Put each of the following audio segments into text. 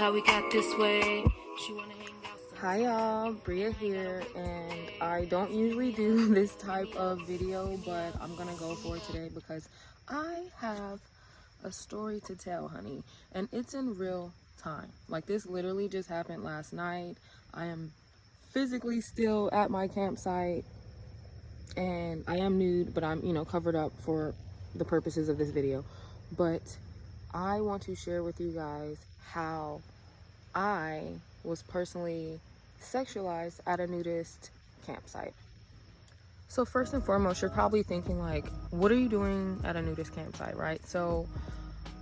how we got this way. She wanna hang out. Hi y'all, Bria here, and I don't usually do this type of video, but I'm gonna go for it today because I have a story to tell, honey, and it's in real time. Like, this literally just happened last night. I am physically still at my campsite, and I am nude, but I'm, covered up for the purposes of this video. But I want to share with you guys how I was personally sexualized at a nudist campsite. So first and foremost, you're probably thinking, like, what are you doing at a nudist campsite, right? So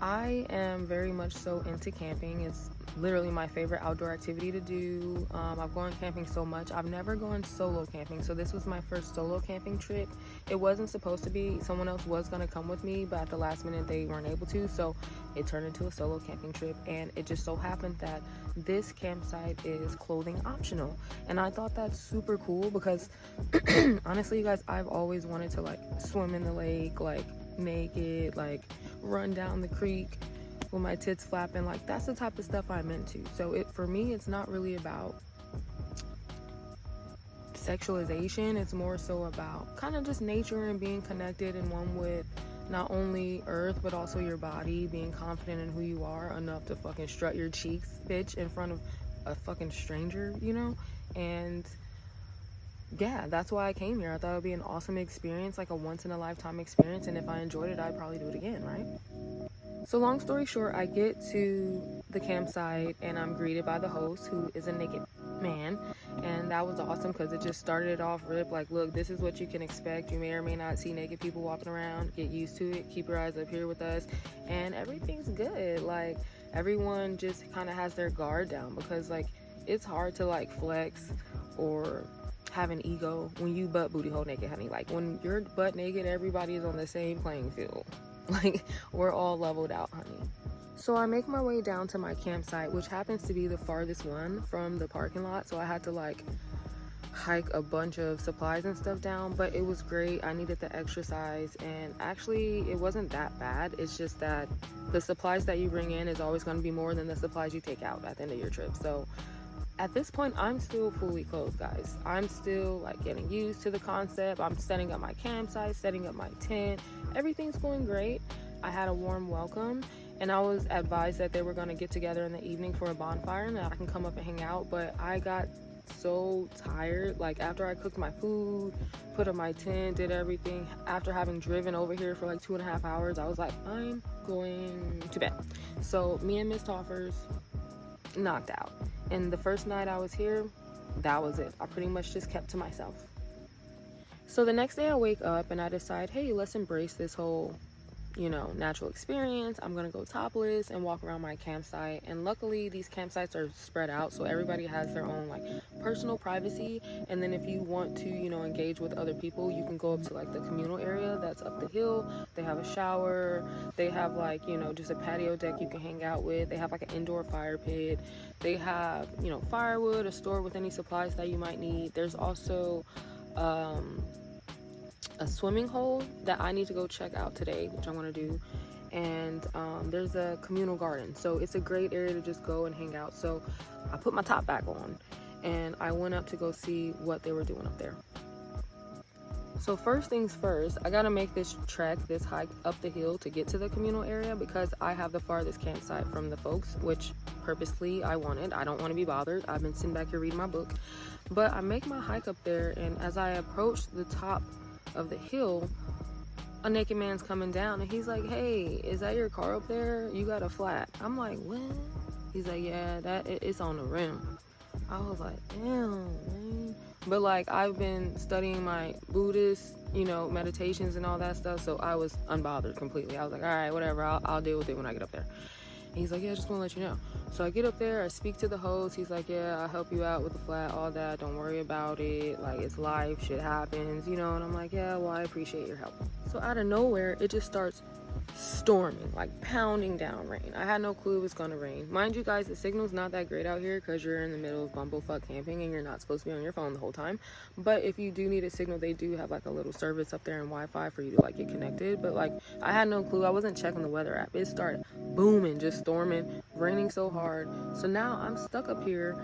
I am very much so into camping. It's literally my favorite outdoor activity to do. I've gone camping so much. I've never gone solo camping, so this was my first solo camping trip. It wasn't supposed to be. Someone else was going to come with me, but at the last minute they weren't able to, so it turned into a solo camping trip. And it just so happened that this campsite is clothing optional, and I thought that's super cool because honestly, you guys, I've always wanted to, like, swim in the lake, like, naked, like, run down the creek with my tits flapping. Like, that's the type of stuff I'm into. So for me, it's not really about sexualization. It's more so about kind of just nature and being connected and one with not only earth but also your body, being confident in who you are enough to fucking strut your cheeks, bitch, in front of a fucking stranger, and yeah, that's why I came here. I thought it would be an awesome experience, like a once-in-a-lifetime experience, and if I enjoyed it, I'd probably do it again, right? So long story short, I get to the campsite, and I'm greeted by the host, who is a naked man, and that was awesome because it just started it off rip, like, look, this is what you can expect. You may or may not see naked people walking around. Get used to it. Keep your eyes up here with us, and everything's good. Like, everyone just kind of has their guard down because, like, it's hard to, like, flex or have an ego when you butt booty hole naked, honey. Like, when you're butt naked, everybody is on the same playing field. Like, we're all leveled out, honey. So I make my way down to my campsite, which happens to be the farthest one from the parking lot, so I had to, like, hike a bunch of supplies and stuff down, but it was great. I needed the exercise, and actually it wasn't that bad. It's just that the supplies that you bring in is always going to be more than the supplies you take out at the end of your trip. So at this point, I'm still fully clothed, guys. I'm still, like, getting used to the concept. I'm setting up my campsite, setting up my tent. Everything's going great. I had a warm welcome, and I was advised that they were going to get together in the evening for a bonfire and that I can come up and hang out, but I got so tired. Like, after I cooked my food, put up my tent, did everything, after having driven over here for like 2.5 hours, I was like, I'm going to bed. So me and Miss Toffers knocked out, and the first night I was here, that was it. I pretty much just kept to myself. So the next day I wake up and I decide, hey, let's embrace this whole natural experience. I'm gonna go topless and walk around my campsite, and luckily these campsites are spread out, so everybody has their own, like, personal privacy. And then if you want to engage with other people, you can go up to, like, the communal area that's up the hill. They have a shower, they have, like, just a patio deck you can hang out with. They have, like, an indoor fire pit. They have firewood, a store with any supplies that you might need. There's also a swimming hole that I need to go check out today, which I'm going to do. And there's a communal garden, so it's a great area to just go and hang out. So I put my top back on and I went up to go see what they were doing up there. So first things first, I gotta make this trek, this hike up the hill to get to the communal area because I have the farthest campsite from the folks, which purposely I wanted. I don't want to be bothered. I've been sitting back here reading my book. But I make my hike up there, and as I approach the top of the hill, a naked man's coming down, and he's like, hey, is that your car up there? You got a flat. I'm like, what? He's like, yeah, it's on the rim. I was like, damn, man. But, like, I've been studying my Buddhist, meditations and all that stuff, so I was unbothered completely. I was like, all right, whatever, I'll deal with it when I get up there. And he's like, yeah, just want to let you know. So I get up there, I speak to the host. He's like, yeah, I'll help you out with the flat, all that. Don't worry about it. Like, it's life, shit happens, And I'm like, yeah, well, I appreciate your help. So out of nowhere, it just starts storming, like pounding down rain. I had no clue it was gonna rain. Mind you guys, the signal's not that great out here because you're in the middle of bumblefuck camping and you're not supposed to be on your phone the whole time. But if you do need a signal, they do have like a little service up there and Wi-Fi for you to like get connected. But like, I had no clue. I wasn't checking the weather app. It started booming, just storming, raining so hard. So now I'm stuck up here,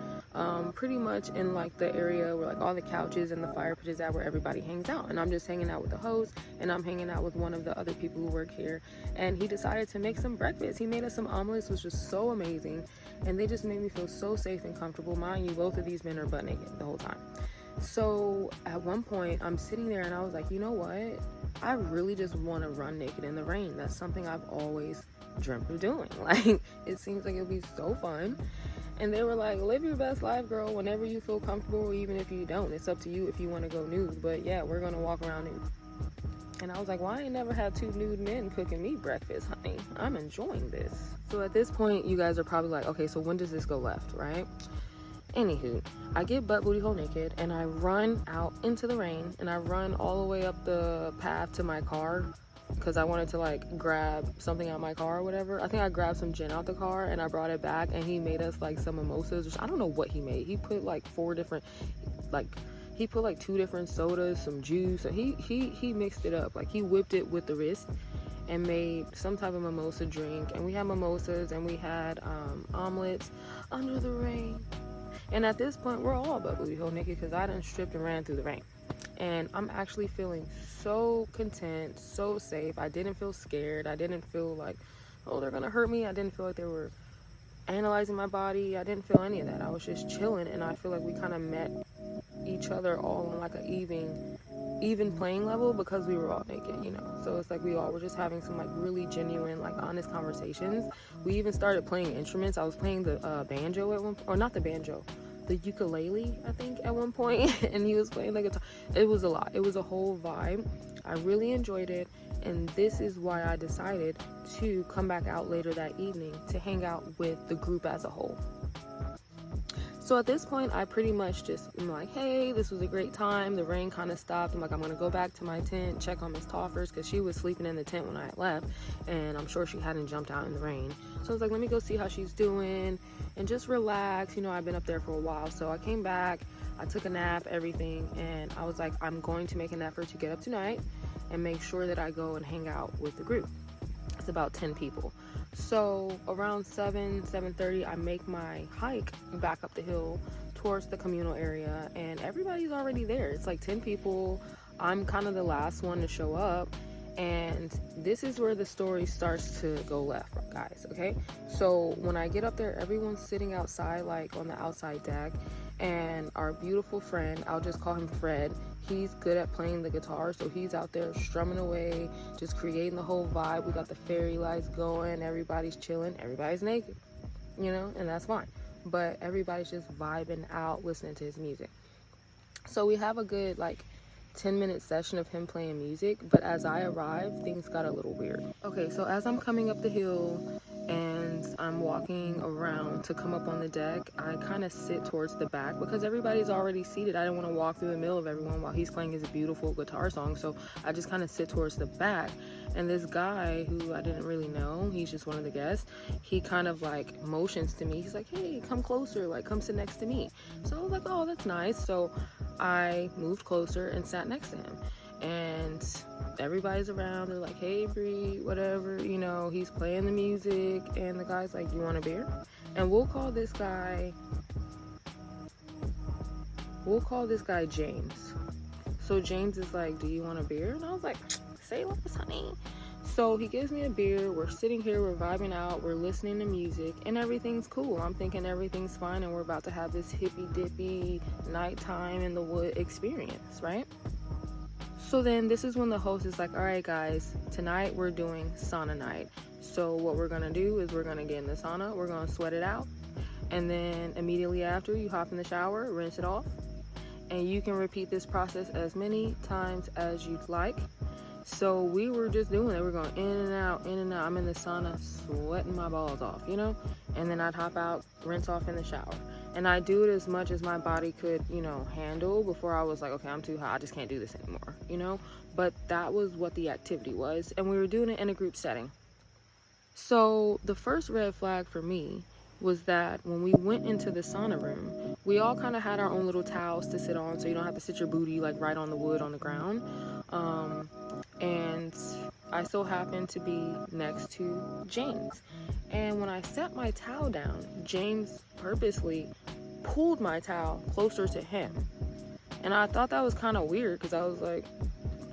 pretty much in like the area where like all the couches and the fire pit is at, where everybody hangs out. And I'm just hanging out with the host, and I'm hanging out with one of the other people who work here. And he decided to make some breakfast. He made us some omelets, which was so amazing. And they just made me feel so safe and comfortable. Mind you, both of these men are butt naked the whole time. So at one point, I'm sitting there and I was like, you know what? I really just want to run naked in the rain. That's something I've always dreamt of doing. Like, it seems like it'll be so fun. And they were like, live your best life, girl, whenever you feel comfortable, even if you don't. It's up to you if you want to go nude. But yeah, we're going to walk around nude. And I was like, well, I ain't never had two nude men cooking me breakfast, honey. I'm enjoying this. So at this point, you guys are probably like, okay, so when does this go left, right? Anywho, I get butt booty hole naked and I run out into the rain, and I run all the way up the path to my car because I wanted to like grab something out of my car or whatever. I think I grabbed some gin out the car and I brought it back, and he made us like some mimosas, which I don't know what he made. He put like he put like 2 different sodas, some juice. He mixed it up. Like, he whipped it with the wrist and made some type of mimosa drink. And we had mimosas and we had omelets under the rain. And at this point, we're all butt booty hole naked because I done stripped and ran through the rain. And I'm actually feeling so content, so safe. I didn't feel scared. I didn't feel like, oh, they're gonna hurt me. I didn't feel like they were analyzing my body. I didn't feel any of that. I was just chilling, and I feel like we kind of met each other all on like a even playing level because we were all naked, you know. So it's like we all were just having some like really genuine, like honest conversations. We even started playing instruments. I was playing the banjo at one point, or not the banjo, the ukulele, I think, at one point, and he was playing the guitar. It was a lot. It was a whole vibe. I really enjoyed it, and this is why I decided to come back out later that evening to hang out with the group as a whole. So at this point, I pretty much just am like, hey, this was a great time. The rain kind of stopped. I'm like, I'm going to go back to my tent, check on Miss Toffers, because she was sleeping in the tent when I had left, and I'm sure she hadn't jumped out in the rain. So I was like, let me go see how she's doing and just relax. You know, I've been up there for a while. So I came back, I took a nap, everything, and I was like, I'm going to make an effort to get up tonight and make sure that I go and hang out with the group. It's about 10 people. So around 7:30, I make my hike back up the hill towards the communal area, and everybody's already there. It's like 10 people. I'm kind of the last one to show up, and this is where the story starts to go left, guys. Okay, so when I get up there, everyone's sitting outside, like on the outside deck, and our beautiful friend, I'll just call him Fred, he's good at playing the guitar, so he's out there strumming away, just creating the whole vibe. We got the fairy lights going, everybody's chilling, everybody's naked, you know, and that's fine, but everybody's just vibing out, listening to his music. So we have a good like 10-minute session of him playing music, but as I arrived, things got a little weird. Okay, so as I'm coming up the hill and I'm walking around to come up on the deck, I kind of sit towards the back because everybody's already seated. I didn't want to walk through the middle of everyone while he's playing his beautiful guitar song, so I just kind of sit towards the back. And this guy who I didn't really know, he's just one of the guests, he kind of like motions to me. He's like, hey, come closer, like come sit next to me. So I was like, oh, that's nice. So I moved closer and sat next to him, and everybody's around. They're like, hey, Brie, whatever, you know, he's playing the music, and the guy's like, you want a beer? And we'll call this guy James. So James is like, do you want a beer? And I was like, say less, honey. So he gives me a beer. We're sitting here, we're vibing out, we're listening to music, and everything's cool. I'm thinking everything's fine, and we're about to have this hippy dippy nighttime in the wood experience, right? So then this is when the host is like, all right guys, tonight we're doing sauna night. So what we're gonna do is we're gonna get in the sauna, we're gonna sweat it out, and then immediately after you hop in the shower, rinse it off, and you can repeat this process as many times as you'd like. So we were just doing it. We're going in and out, in and out. I'm in the sauna sweating my balls off, you know, and then I'd hop out, rinse off in the shower, and I do it as much as my body could, you know, handle before I was like, okay, I'm too hot, I just can't do this anymore, you know. But that was what the activity was, and we were doing it in a group setting. So the first red flag for me was that when we went into the sauna room, we all kind of had our own little towels to sit on, so you don't have to sit your booty like right on the wood on the ground. And I so happened to be next to James. And when I set my towel down, James purposely pulled my towel closer to him. And I thought that was kind of weird because I was like,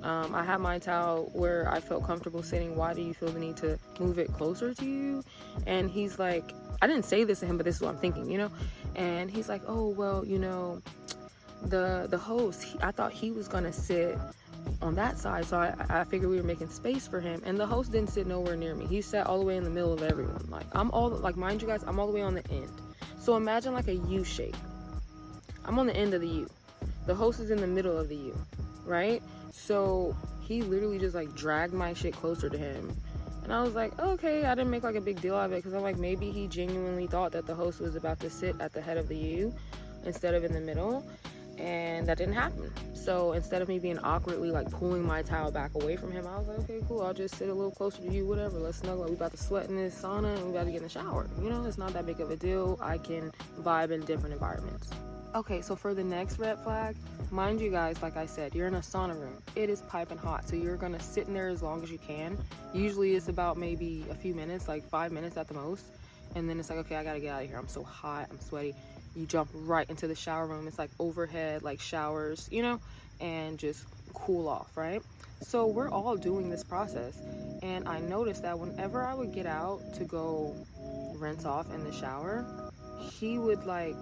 I had my towel where I felt comfortable sitting. Why do you feel the need to move it closer to you? And he's like, I didn't say this to him, but this is what I'm thinking, you know? And he's like, oh, well, you know, the host, I thought he was going to sit on that side. So I figured we were making space for him. And the host didn't sit nowhere near me. He sat all the way in the middle of everyone. Like, mind you guys, I'm all the way on the end. So imagine like a U shape. I'm on the end of the U. The host is in the middle of the U, right? So he literally just like dragged my shit closer to him. And I was like, okay, I didn't make like a big deal out of it because I'm like, maybe he genuinely thought that the host was about to sit at the head of the U instead of in the middle. And that didn't happen. So instead of me being awkwardly like pulling my towel back away from him, I was like, okay, cool, I'll just sit a little closer to you, whatever. Let's snuggle. We about to sweat in this sauna and we about to get in the shower. You know, it's not that big of a deal. I can vibe in different environments. Okay, so for the next red flag, mind you guys, like I said, you're in a sauna room. It is piping hot, so you're gonna sit in there as long as you can. Usually it's about maybe a few minutes, like 5 minutes at the most. And then it's like, okay, I gotta get out of here. I'm so hot, I'm sweaty. You jump right into the shower room. It's like overhead, like showers, you know, and just cool off, right? So we're all doing this process. And I noticed that whenever I would get out to go rinse off in the shower, he would like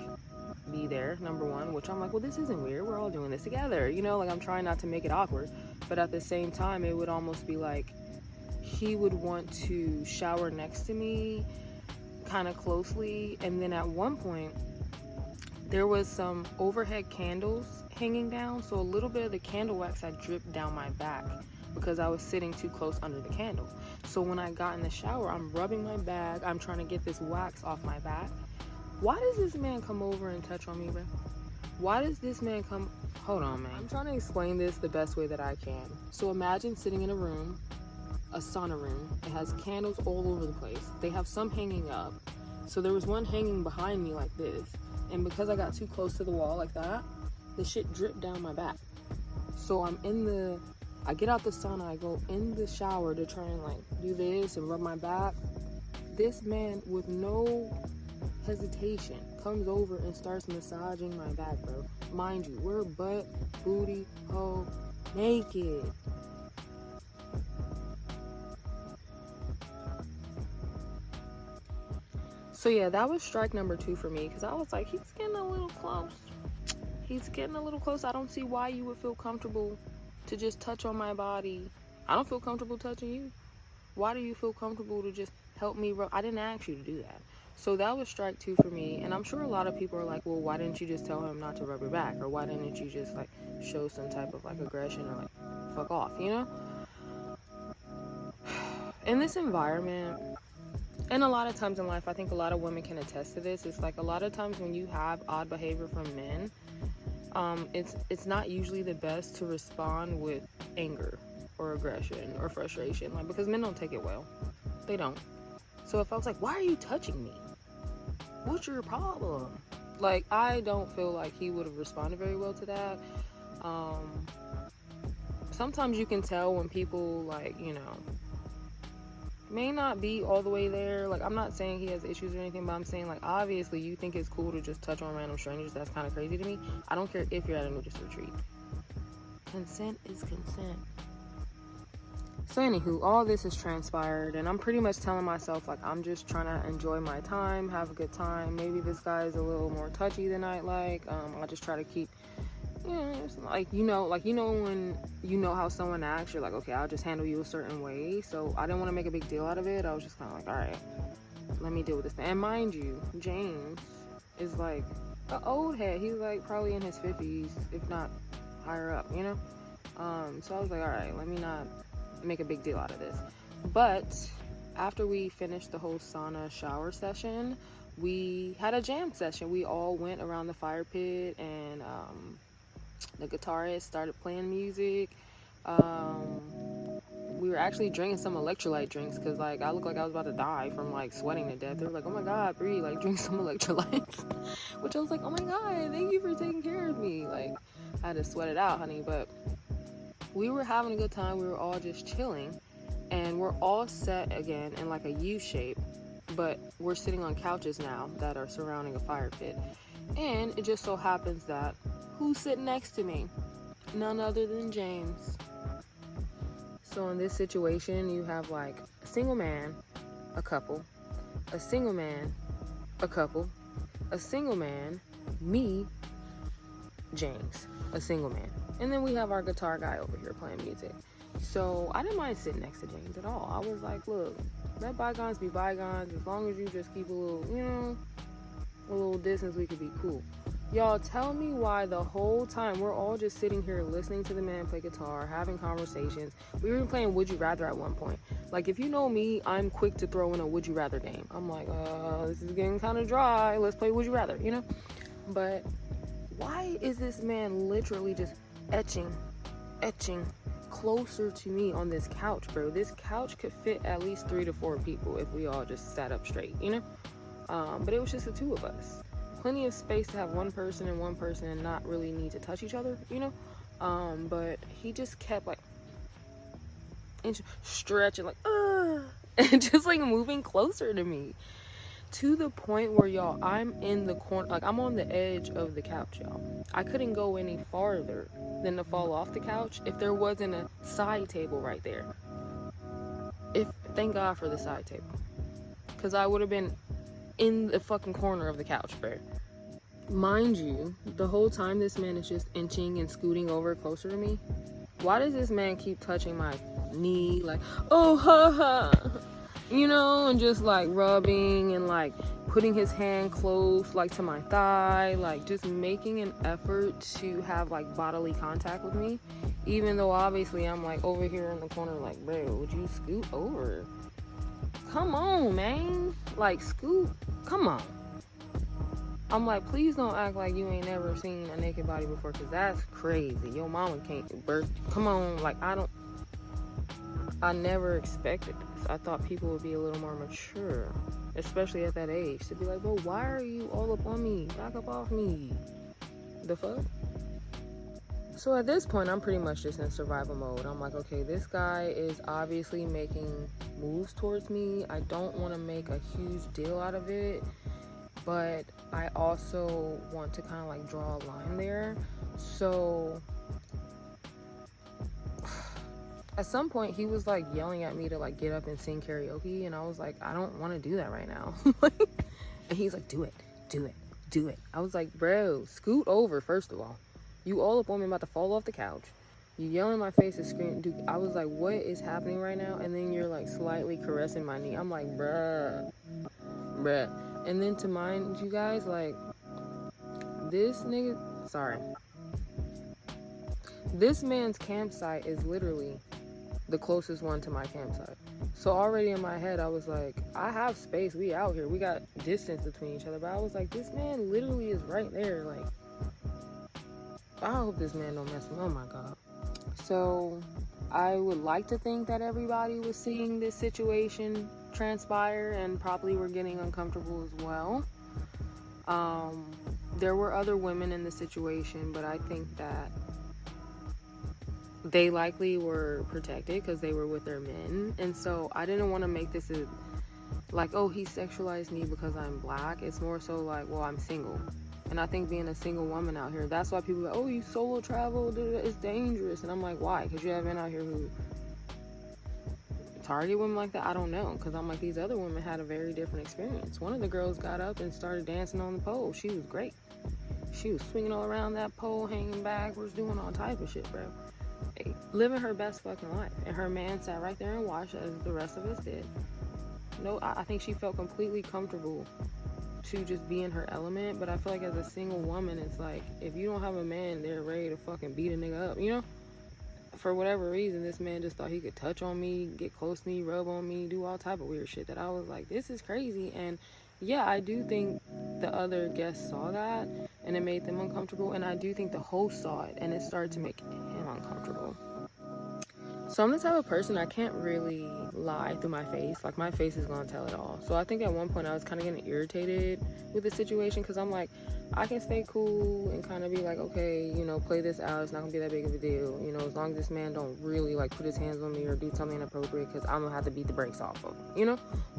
be there, number one, which I'm like, well, this isn't weird, we're all doing this together, you know, like I'm trying not to make it awkward, but at the same time it would almost be like he would want to shower next to me kind of closely. And then at one point there was some overhead candles hanging down, so a little bit of the candle wax had dripped down my back because I was sitting too close under the candle. So when I got in the shower, I'm rubbing my back, I'm trying to get this wax off my back. Why does this man come over and touch on me, bro? Why does this man come... Hold on, man. I'm trying to explain this the best way that I can. So imagine sitting in a room, a sauna room. It has candles all over the place. They have some hanging up. So there was one hanging behind me like this. And because I got too close to the wall like that, the shit dripped down my back. So I get out the sauna, I go in the shower to try and like do this and rub my back. This man with no hesitation comes over and starts massaging my back, bro. Mind you, we're butt, booty, hole, naked. So yeah, that was strike number 2 for me because I was like, he's getting a little close. He's getting a little close. I don't see why you would feel comfortable to just touch on my body. I don't feel comfortable touching you. Why do you feel comfortable to just help me rub? I didn't ask you to do that. So that was strike 2 for me. And I'm sure a lot of people are like, well, why didn't you just tell him not to rub your back? Or why didn't you just like show some type of like aggression or like fuck off, you know? In this environment, and a lot of times in life, I think a lot of women can attest to this. It's like a lot of times when you have odd behavior from men, it's not usually the best to respond with anger or aggression or frustration, like, because men don't take it well. They don't. So if I was like, why are you touching me? What's your problem? Like, I don't feel like he would have responded very well to that. Sometimes you can tell when people, like, you know, may not be all the way there. Like, I'm not saying he has issues or anything, but I'm saying, like, obviously you think it's cool to just touch on random strangers. That's kind of crazy to me. I don't care if you're at a nudist retreat. Consent is consent. So anywho, all this has transpired, and I'm pretty much telling myself, like, I'm just trying to enjoy my time, have a good time. Maybe this guy is a little more touchy than I like. I'll just try to keep, you know, like when you know how someone acts, you're like, okay, I'll just handle you a certain way. So I didn't want to make a big deal out of it. I was just kind of like, all right, let me deal with this thing. And mind you, James is like an old head. He's like probably in his 50s, if not higher up, you know? So I was like, all right, let me not make a big deal out of this. But after we finished the whole sauna shower session, we had a jam session. We all went around the fire pit, and the guitarist started playing music. we were actually drinking some electrolyte drinks because, like, I looked like I was about to die from, like, sweating to death. They were like, oh my god, Brie, like, drink some electrolytes. Which I was like, oh my god, thank you for taking care of me. Like, I had to sweat it out, honey. But we were having a good time. We were all just chilling. And we're all set again in, like, a U shape. But we're sitting on couches now that are surrounding a fire pit. And it just so happens that who's sitting next to me? None other than James. So in this situation, you have like a single man, a couple, a single man, a couple, a single man, me, James, a single man. And then we have our guitar guy over here playing music. So I didn't mind sitting next to James at all. I was like, look, let bygones be bygones. As long as you just keep a little, you know, a little distance, we could be cool. Y'all, tell me why the whole time we're all just sitting here listening to the man play guitar, having conversations. We were playing Would You Rather at one point. Like, if you know me, I'm quick to throw in a Would You Rather game. I'm like, this is getting kind of dry. Let's play Would You Rather, you know? But why is this man literally just etching closer to me on this couch, bro? This couch could fit at least 3 to 4 people if we all just sat up straight, you know? But it was just the two of us. Plenty of space to have one person and not really need to touch each other, you know? But he just kept like stretching like, and just like moving closer to me, to the point where, y'all, I'm in the corner, like I'm on the edge of the couch, y'all. I couldn't go any farther than to fall off the couch if there wasn't a side table right there. Thank God for the side table, because I would have been in the fucking corner of the couch, bro. Mind you, the whole time this man is just inching and scooting over closer to me. Why does this man keep touching my knee, like, oh, ha, ha, you know, and just like rubbing and like putting his hand close like to my thigh, like just making an effort to have like bodily contact with me, even though obviously I'm like over here in the corner like, bro, would you scoot over? Come on, man. Like, scoot. Come on. I'm like, please don't act like you ain't never seen a naked body before, because that's crazy. Your mama can't birth. Come on. Like, I never expected this. I thought people would be a little more mature, especially at that age, to be like, bro, why are you all up on me? Back up off me. The fuck? So at this point, I'm pretty much just in survival mode. I'm like, okay, this guy is obviously making moves towards me. I don't want to make a huge deal out of it, but I also want to kind of like draw a line there. So at some point, he was like yelling at me to like get up and sing karaoke, and I was like, I don't want to do that right now. And he's like, do it. I was like, bro, scoot over, first of all. You all up on me, I'm about to fall off the couch. You yelling in my face and screaming. Dude, I was like, what is happening right now? And then you're like slightly caressing my knee. I'm like, bruh. And then to mind you guys, like, this man's campsite is literally the closest one to my campsite. So already in my head, I was like, I have space. We out here. We got distance between each other. But I was like, this man literally is right there. Like, I hope this man don't mess with me. Oh my God. So I would like to think that everybody was seeing this situation transpire and probably were getting uncomfortable as well. There were other women in the situation, but I think that they likely were protected because they were with their men. And so I didn't want to make this like, oh, he sexualized me because I'm black. It's more so like, well, I'm single. And I think being a single woman out here, that's why people are like, oh, you solo travel, it's dangerous. And I'm like, why? Because you have men out here who target women like that? I don't know. Because I'm like, these other women had a very different experience. One of the girls got up and started dancing on the pole. She was great. She was swinging all around that pole, hanging backwards, doing all type of shit, bro. Living her best fucking life. And her man sat right there and watched as the rest of us did. No, I think she felt completely comfortable to just be in her element. But I feel like as a single woman, it's like, if you don't have a man there ready to fucking beat a nigga up, you know? For whatever reason, this man just thought he could touch on me, get close to me, rub on me, do all type of weird shit that I was like, this is crazy. And yeah, I do think the other guests saw that and it made them uncomfortable. And I do think the host saw it and it started to make him uncomfortable. So I'm the type of person, I can't really lie through my face. Like, my face is gonna tell it all. So I think at one point I was kind of getting irritated with the situation, because I'm like, I can stay cool and kind of be like, okay, you know, play this out. It's not gonna be that big of a deal, you know, as long as this man don't really like put his hands on me or do something inappropriate, because I'm gonna have to beat the brakes off of him, you know.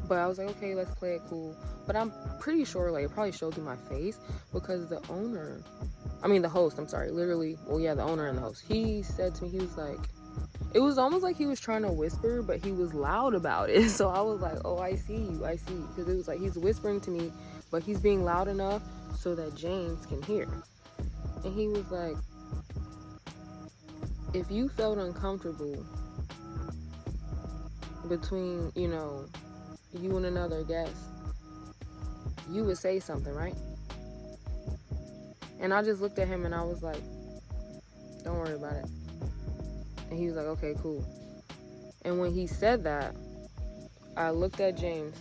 But I was like, okay, let's play it cool. But I'm pretty sure, like, it probably showed through my face, because the host, I'm sorry, literally, well, yeah, the owner and the host, he said to me, he was like, it was almost like he was trying to whisper, but he was loud about it. So I was like, oh, I see you, because it was like he's whispering to me, but he's being loud enough so that James can hear. And he was like, if you felt uncomfortable between, you know, you and another guest, you would say something, right? And I just looked at him and I was like, don't worry about it. And he was like, okay, cool. And when he said that, I looked at James.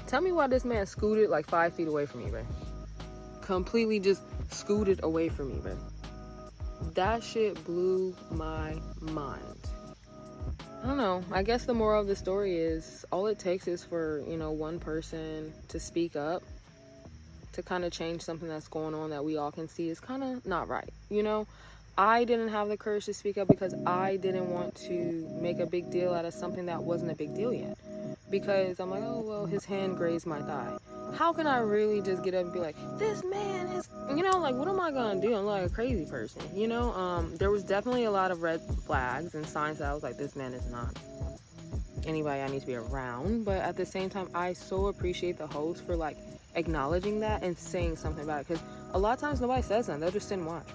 Tell me why this man scooted like 5 feet away from me, bro. Completely just scooted away from me, bro. That shit blew my mind. I don't know. I guess the moral of the story is all it takes is for, you know, one person to speak up to kind of change something that's going on that we all can see is kind of not right, you know? I didn't have the courage to speak up because I didn't want to make a big deal out of something that wasn't a big deal yet. Because I'm like, oh, well, his hand grazed my thigh. How can I really just get up and be like, this man is, you know, like, what am I gonna do? I'm like a crazy person, you know? There was definitely a lot of red flags and signs that I was like, this man is not anybody I need to be around. But at the same time, I so appreciate the host for, like, acknowledging that and saying something about it. Because a lot of times nobody says that. They'll just sit and watch.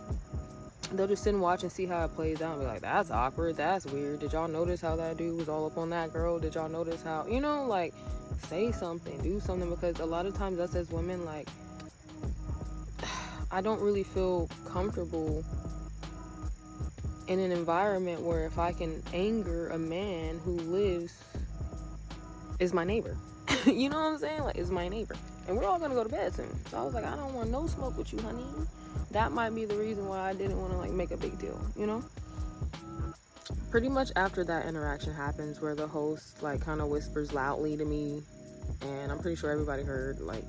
They'll just sit and watch and see how it plays out and be like, that's awkward, that's weird. Did y'all notice how that dude was all up on that girl? Did y'all notice how, you know, like, say something, do something, because a lot of times us as women, like, I don't really feel comfortable in an environment where if I can anger a man who is my neighbor. You know what I'm saying? Like, is my neighbor. And we're all gonna go to bed soon. So I was like, I don't want no smoke with you, honey. That might be the reason why I didn't want to, like, make a big deal, you know? Pretty much after that interaction happens where the host, like, kind of whispers loudly to me, and I'm pretty sure everybody heard, like,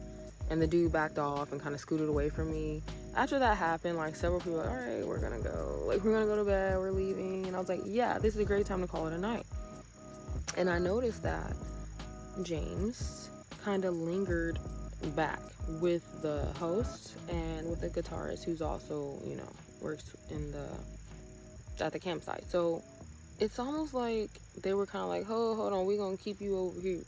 and the dude backed off and kind of scooted away from me. After that happened, like, several people were like, all right, we're gonna go. Like, we're gonna go to bed, we're leaving. And I was like, yeah, this is a great time to call it a night. And I noticed that James kind of lingered back with the host and with the guitarist who's also, you know, works at the campsite. So it's almost like they were kind of like, hold on, we're gonna keep you over here,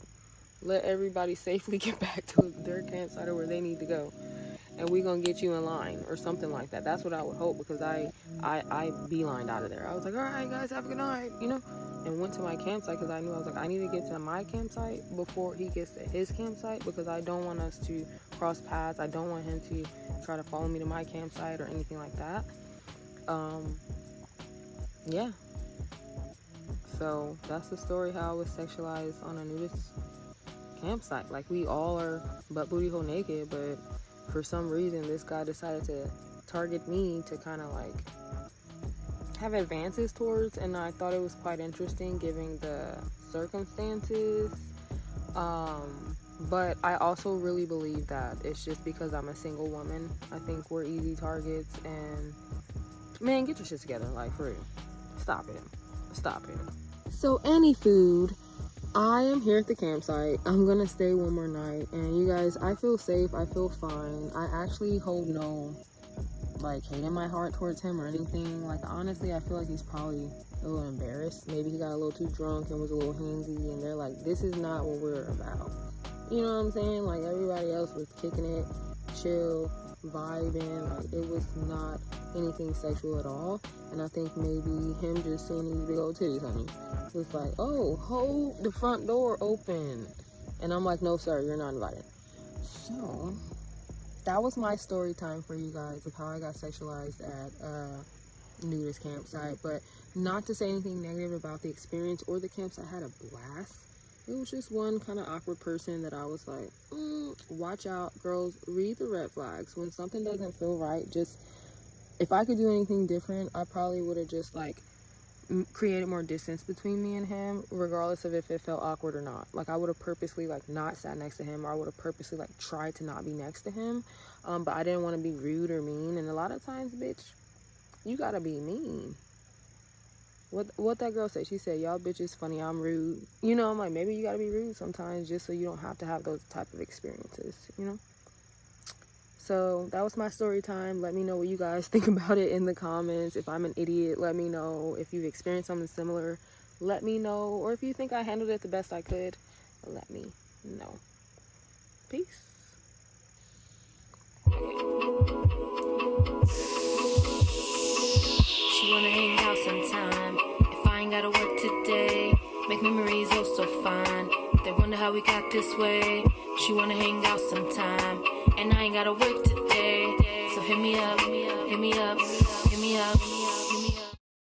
let everybody safely get back to their campsite or where they need to go, and we're gonna get you in line or something like that. That's what I would hope, because I beelined out of there. I was like, all right, guys, have a good night, you know, and went to my campsite, because I knew, I was like, I need to get to my campsite before he gets to his campsite, because I don't want us to cross paths. I don't want him to try to follow me to my campsite or anything like that. Yeah. So that's the story, how I was sexualized on a nudist campsite. Like, we all are butt booty hole naked, but for some reason this guy decided to target me to kind of like have advances towards, and I thought it was quite interesting given the circumstances. But I also really believe that it's just because I'm a single woman. I think we're easy targets, and man, get your shit together, like, for real. Stop it. So any food, I am here at the campsite. I'm gonna stay one more night, and you guys, I feel safe, I feel fine. I actually hold no, like, hate in my heart towards him or anything. Like, honestly, I feel like he's probably a little embarrassed. Maybe he got a little too drunk and was a little handsy, and they're like, this is not what we're about. You know what I'm saying? Like, everybody else was kicking it, chill, vibing. Like, it was not anything sexual at all. And I think maybe him just seeing these big old titties, honey, was like, oh, hold the front door open. And I'm like, no, sir, you're not invited. So that was my story time for you guys of how I got sexualized at a nudist campsite. But not to say anything negative about the experience or the campsite. I had a blast. It was just one kind of awkward person that I was like, watch out, girls, read the red flags. When something doesn't feel right, just, if I could do anything different, I probably would have just, like, created more distance between me and him, regardless of if it felt awkward or not. Like, I would have purposely, like, not sat next to him, or I would have purposely, like, tried to not be next to him. But I didn't want to be rude or mean. And a lot of times, bitch, you gotta be mean. What that girl said, she said, y'all bitches funny, I'm rude. You know, I'm like, maybe you gotta be rude sometimes just so you don't have to have those type of experiences, you know? So that was my story time. Let me know what you guys think about it in the comments. If I'm an idiot, let me know. If you've experienced something similar, let me know. Or if you think I handled it the best I could, let me know. Peace. She wanna hang out sometime. If I ain't gotta work today, make memories oh so fine. They wonder how we got this way. She wanna hang out sometime, and I ain't gotta work today. So hit me up, hit me up, hit me up.